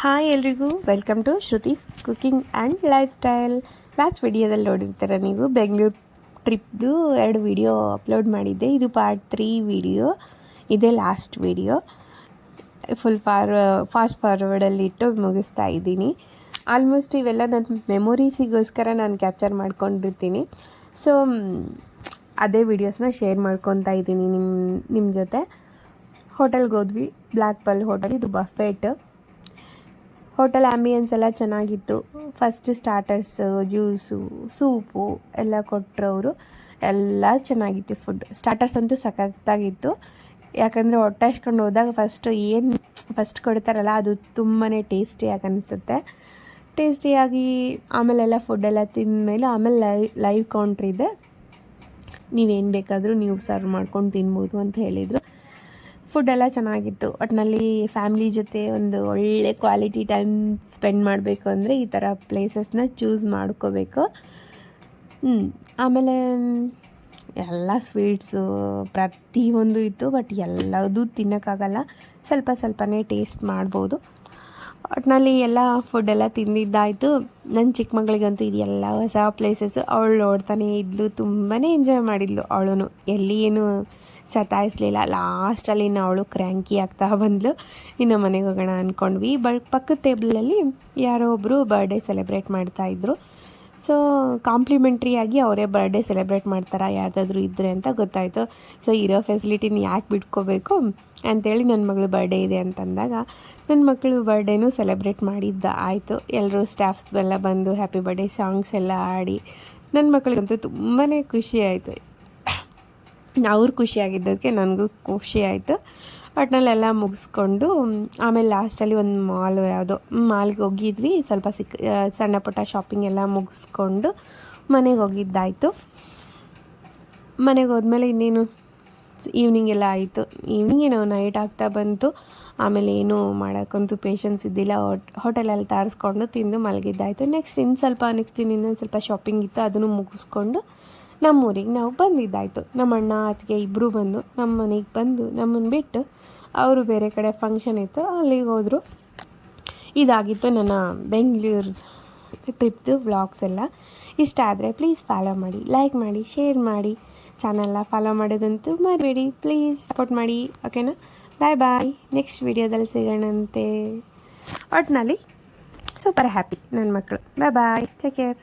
Hi ಎಲ್ರಿಗೂ welcome to Shruthi's cooking and lifestyle. Last ವಿಡಿಯೋದಲ್ಲಿ ನೋಡಿರ್ತಾರೆ ನೀವು ಬೆಂಗಳೂರು ಟ್ರಿಪ್ದು 2 ವಿಡಿಯೋ ಅಪ್ಲೋಡ್ ಮಾಡಿದ್ದೆ. ಇದು ಪಾರ್ಟ್ 3 ವಿಡಿಯೋ, ಇದೇ ಲಾಸ್ಟ್ ವಿಡಿಯೋ. ಫುಲ್ ಫಾಸ್ಟ್ ಫಾರ್ವರ್ಡಲ್ಲಿ ಇಟ್ಟು ಮುಗಿಸ್ತಾ ಇದ್ದೀನಿ. ಆಲ್ಮೋಸ್ಟ್ ಇವೆಲ್ಲ ನನ್ನ ಮೆಮೊರೀಸಿಗೋಸ್ಕರ ನಾನು ಕ್ಯಾಪ್ಚರ್ ಮಾಡ್ಕೊಂಡಿರ್ತೀನಿ. ಸೊ ಅದೇ ವೀಡಿಯೋಸ್ನ ಶೇರ್ ಮಾಡ್ಕೊತಾ ಇದ್ದೀನಿ ನಿಮ್ಮ ಜೊತೆ. ಹೋಟೆಲ್ಗೆ ಹೋದ್ವಿ, ಬ್ಲ್ಯಾಕ್ ಪಲ್ ಹೋಟೆಲ್. ಇದು ಬಫೆಟ್ ಹೋಟೆಲ್. ಆ್ಯಂಬಿಯನ್ಸ್ ಎಲ್ಲ ಚೆನ್ನಾಗಿತ್ತು. ಫಸ್ಟ್ ಸ್ಟಾರ್ಟರ್ಸು, ಜ್ಯೂಸು, ಸೂಪು ಎಲ್ಲ ಕೊಟ್ಟರು ಅವರು. ಎಲ್ಲ ಚೆನ್ನಾಗಿತ್ತು ಫುಡ್. ಸ್ಟಾರ್ಟರ್ಸ್ ಅಂತೂ ಸಖತ್ತಾಗಿತ್ತು. ಯಾಕಂದರೆ ಹೊಟ್ಟೆ ಹಚ್ಕೊಂಡು ಹೋದಾಗ ಫಸ್ಟ್ ಕೊಡ್ತಾರಲ್ಲ, ಅದು ತುಂಬಾ ಟೇಸ್ಟಿಯಾಗಿ ಅನಿಸುತ್ತೆ. ಟೇಸ್ಟಿಯಾಗಿ ಆಮೇಲೆಲ್ಲ ಫುಡ್ಡೆಲ್ಲ ತಿಂದಮೇಲೆ ಆಮೇಲೆ ಲೈವ್ ಕೌಂಟ್ರ್ ಇದೆ, ನೀವೇನು ಬೇಕಾದರೂ ನೀವು ಸರ್ವ್ ಮಾಡ್ಕೊಂಡು ತಿನ್ಬೋದು ಅಂತ ಹೇಳಿದರು. ಫುಡ್ಡೆಲ್ಲ ಚೆನ್ನಾಗಿತ್ತು. ಒಟ್ಟಿನಲ್ಲಿ ಫ್ಯಾಮ್ಲಿ ಜೊತೆ ಒಂದು ಒಳ್ಳೆ ಕ್ವಾಲಿಟಿ ಟೈಮ್ ಸ್ಪೆಂಡ್ ಮಾಡಬೇಕು ಅಂದರೆ ಈ ಥರ ಪ್ಲೇಸಸ್ನ ಚೂಸ್ ಮಾಡ್ಕೋಬೇಕು. ಆಮೇಲೆ ಎಲ್ಲ ಸ್ವೀಟ್ಸು ಪ್ರತಿಯೊಂದು ಇತ್ತು, ಬಟ್ ಎಲ್ಲದೂ ತಿನ್ನೋಕ್ಕಾಗಲ್ಲ, ಸ್ವಲ್ಪನೇ ಟೇಸ್ಟ್ ಮಾಡ್ಬೋದು. ಒಟ್ಟಿನಲ್ಲಿ ಎಲ್ಲ ಫುಡ್ಡೆಲ್ಲ ತಿಂದಿದ್ದಾಯಿತು. ನನ್ನ ಚಿಕ್ಕ ಮಗಳಿಗಂತೂ ಇದೆಲ್ಲ ಹೊಸ ಪ್ಲೇಸಸ್ಸು. ಅವಳು ನೋಡ್ತಾನೆ ಇದ್ಲು, ತುಂಬಾ ಎಂಜಾಯ್ ಮಾಡಿದ್ಲು. ಅವಳು ಎಲ್ಲಿ ಏನು ಸತಾಯಿಸ್ಲಿಲ್ಲ. ಲಾಸ್ಟಲ್ಲಿ ಇನ್ನು ಅವಳು ಕ್ರ್ಯಾಂಕಿ ಆಗ್ತಾ ಬಂದಳು. ಇನ್ನು ಮನೆಗೆ ಹೋಗೋಣ ಅಂದ್ಕೊಂಡ್ವಿ. ಪಕ್ಕದ ಟೇಬಲಲ್ಲಿ ಯಾರೋ ಒಬ್ಬರು ಬರ್ಡೇ ಸೆಲೆಬ್ರೇಟ್ ಮಾಡ್ತಾಯಿದ್ರು. ಸೊ ಕಾಂಪ್ಲಿಮೆಂಟ್ರಿಯಾಗಿ ಅವರೇ ಬರ್ಡೇ ಸೆಲೆಬ್ರೇಟ್ ಮಾಡ್ತಾರಾ ಯಾರ್ದಾದ್ರೂ ಇದ್ದರೆ ಅಂತ ಗೊತ್ತಾಯಿತು. ಸೊ ಇರೋ ಫೆಸಿಲಿಟಿನ ಯಾಕೆ ಬಿಟ್ಕೋಬೇಕು ಅಂಥೇಳಿ ನನ್ನ ಮಗಳು ಬರ್ಡೇ ಇದೆ ಅಂತಂದಾಗ ನನ್ನ ಮಕ್ಕಳು ಬರ್ಡೇನೂ ಸೆಲೆಬ್ರೇಟ್ ಮಾಡಿದ್ದ ಆಯಿತು. ಎಲ್ಲರೂ ಸ್ಟಾಫ್ಸ್ ಎಲ್ಲ ಬಂದು ಹ್ಯಾಪಿ ಬರ್ಡೇ ಸಾಂಗ್ಸ್ ಎಲ್ಲ ಆಡಿ ನನ್ನ ಮಕ್ಕಳಿಗಂತೂ ತುಂಬಾ ಖುಷಿ ಆಯಿತು. ಅವ್ರು ಖುಷಿಯಾಗಿದ್ದಕ್ಕೆ ನನಗೂ ಖುಷಿ ಆಯಿತು. ಒಟ್ಟಿನಲ್ಲೆಲ್ಲ ಮುಗಿಸ್ಕೊಂಡು ಆಮೇಲೆ ಲಾಸ್ಟಲ್ಲಿ ಒಂದು ಮಾಲ್ಗೆ ಹೋಗಿದ್ವಿ. ಸ್ವಲ್ಪ ಸಣ್ಣ ಪುಟ್ಟ ಶಾಪಿಂಗ್ ಎಲ್ಲ ಮುಗಿಸ್ಕೊಂಡು ಮನೆಗೆ ಹೋಗಿದ್ದಾಯಿತು. ಮನೆಗೆ ಹೋದ್ಮೇಲೆ ಇನ್ನೇನು ಈವ್ನಿಂಗ್ ಎಲ್ಲ ಆಯಿತು. ಈವ್ನಿಂಗ್ ಏನೋ ನೈಟ್ ಆಗ್ತಾ ಬಂತು. ಆಮೇಲೆ ಏನೂ ಮಾಡೋಕ್ಕಂತೂ ಪೇಷನ್ಸ್ ಇದ್ದಿಲ್ಲ. ಹೋಟೆಲಲ್ಲಿ ತಾರಿಸ್ಕೊಂಡು ತಿಂದು ಮಲಗಿದ್ದಾಯಿತು. ನೆಕ್ಸ್ಟ್ ಇನ್ನೊಂದು ಸ್ವಲ್ಪ ಶಾಪಿಂಗ್ ಇತ್ತು, ಅದನ್ನು ಮುಗಿಸ್ಕೊಂಡು ನಮ್ಮೂರಿಗೆ ನಾವು ಬಂದಿದ್ದಾಯಿತು. ನಮ್ಮ ಅಣ್ಣ ಅತ್ತಿಗೆ ಇಬ್ಬರು ಬಂದು ನಮ್ಮ ಮನೆಗೆ ಬಂದು ನಮ್ಮನ್ನು ಬಿಟ್ಟು ಅವರು ಬೇರೆ ಕಡೆ ಫಂಕ್ಷನ್ ಇತ್ತು, ಅಲ್ಲಿಗೆ ಹೋದರು. ಇದಾಗಿತ್ತು ನನ್ನ ಬೆಂಗಳೂರು ಟ್ರಿಪ್ದು ವ್ಲಾಗ್ಸ್ ಎಲ್ಲ. ಇಷ್ಟ ಆದರೆ ಪ್ಲೀಸ್ ಫಾಲೋ ಮಾಡಿ, ಲೈಕ್ ಮಾಡಿ, ಶೇರ್ ಮಾಡಿ. ಚಾನಲ್ನ ಫಾಲೋ ಮಾಡೋದಂತೂ ಮರಿಬೇಡಿ. ಪ್ಲೀಸ್ ಸಪೋರ್ಟ್ ಮಾಡಿ, ಓಕೆನಾ? ಬಾಯ್. ನೆಕ್ಸ್ಟ್ ವಿಡಿಯೋದಲ್ಲಿ ಸಿಗೋಣಂತೆ. ಒಟ್ಟಿನಲ್ಲಿ ಸೂಪರ್ ಹ್ಯಾಪಿ ನನ್ನ ಮಕ್ಕಳು. ಬಾಯ್, ಟೇಕ್ ಕೇರ್.